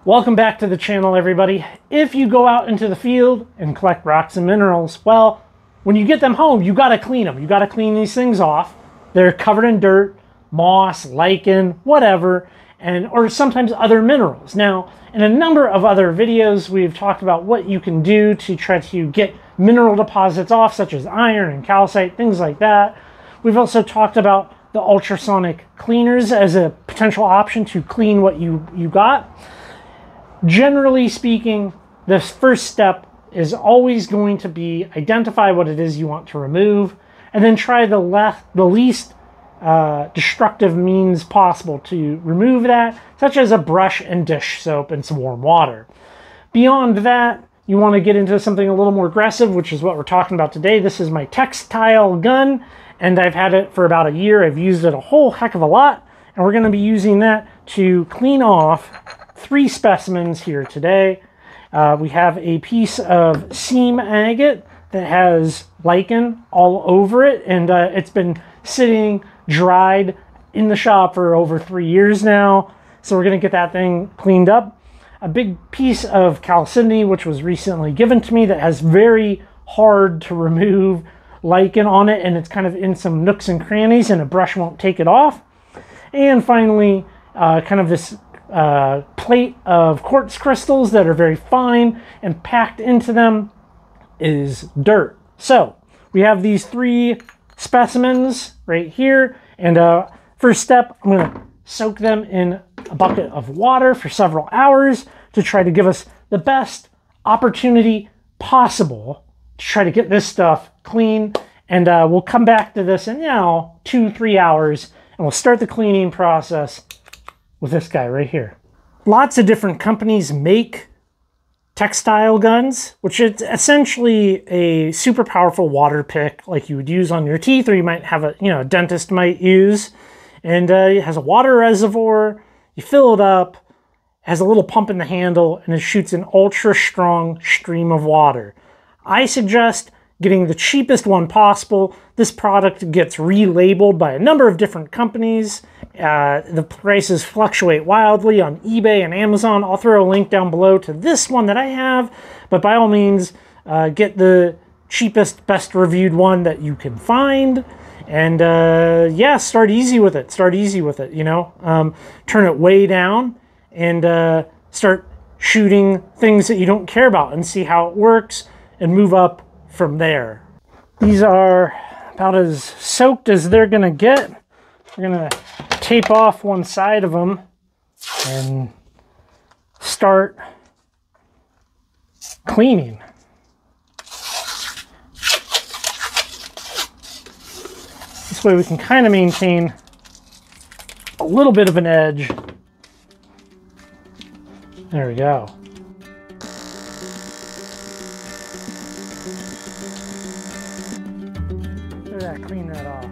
Welcome back to the channel, everybody. If you go out into the field and collect rocks and minerals, well, when you get them home, you gotta clean them. You gotta clean these things off. They're covered in dirt, moss, lichen, whatever, or sometimes other minerals. Now, in a number of other videos, we've talked about what you can do to try to get mineral deposits off, such as iron and calcite, things like that. We've also talked about the ultrasonic cleaners as a potential option to clean what you got. Generally speaking, the first step is always going to be identify what it is you want to remove, and then try the least destructive means possible to remove that, such as a brush and dish soap and some warm water. Beyond that, you want to get into something a little more aggressive, which is what we're talking about today. This is my Textile gun, and I've had it for about a year. I've used it a whole heck of a lot, and we're going to be using that to clean off 3 specimens here today. We have a piece of seam agate that has lichen all over it, and it's been sitting dried in the shop for over 3 years now. So we're going to get that thing cleaned up. A big piece of chalcedony, which was recently given to me, that has very hard to remove lichen on it, and it's kind of in some nooks and crannies, and a brush won't take it off. And finally, kind of this plate of quartz crystals that are very fine, and packed into them is dirt. So we have these 3 specimens right here, and first step, I'm going to soak them in a bucket of water for several hours to try to give us the best opportunity possible to try to get this stuff clean. And we'll come back to this in 2-3 hours, and we'll start the cleaning process with this guy right here. Lots of different companies make textile guns, which is essentially a super powerful water pick like you would use on your teeth, or you might have a dentist might use. And it has a water reservoir. You fill it up, has a little pump in the handle, and it shoots an ultra strong stream of water. I suggest getting the cheapest one possible. This product gets relabeled by a number of different companies. The prices fluctuate wildly on eBay and Amazon. I'll throw a link down below to this one that I have, but by all means, get the cheapest, best reviewed one that you can find. And yeah, start easy with it. Start easy with it, turn it way down and start shooting things that you don't care about and see how it works and move up from there. These are about as soaked as they're gonna get. We're gonna tape off one side of them and start cleaning. This way we can kind of maintain a little bit of an edge. There we go. Look at that, clean that off.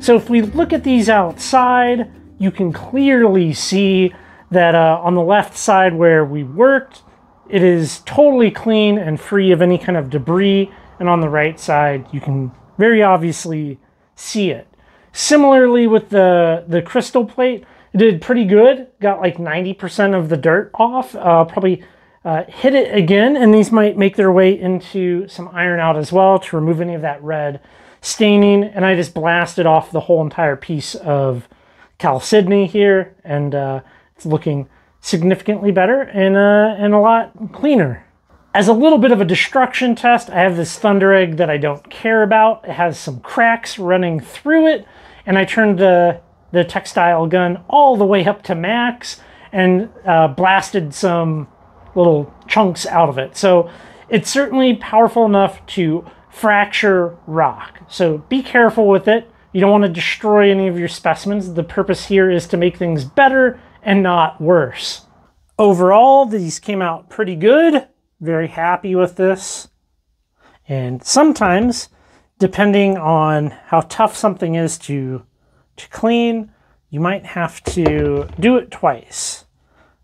So if we look at these outside, you can clearly see that on the left side where we worked, it is totally clean and free of any kind of debris. And on the right side, you can very obviously see it. Similarly with the crystal plate, it did pretty good. Got like 90% of the dirt off. Probably hit it again, and these might make their way into some iron out as well to remove any of that red staining. And I just blasted off the whole entire piece of chalcedony here, and it's looking significantly better and a lot cleaner. As a little bit of a destruction test, I have this thunder egg that I don't care about. It has some cracks running through it, and I turned the the Textile gun all the way up to max and blasted some little chunks out of it. So it's certainly powerful enough to fracture rock. So be careful with it. You don't want to destroy any of your specimens. The purpose here is to make things better and not worse. Overall, these came out pretty good. Very happy with this. And sometimes, depending on how tough something is to clean, you might have to do it twice.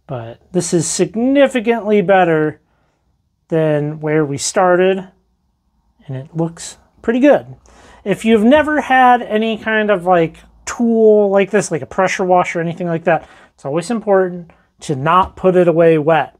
But this is significantly better than where we started, and it looks pretty good. If you've never had any kind of like tool like this, like a pressure washer or anything like that, it's always important to not put it away wet.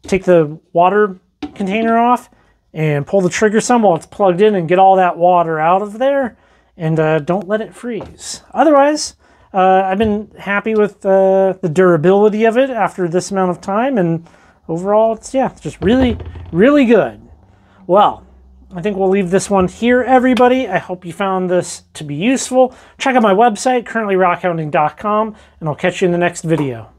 Take the water container off and pull the trigger some while it's plugged in and get all that water out of there, and don't let it freeze. Otherwise, I've been happy with the durability of it after this amount of time, and overall it's just really, really good. Well, I think we'll leave this one here, everybody. I hope you found this to be useful. Check out my website, currently rockhounding.com, and I'll catch you in the next video.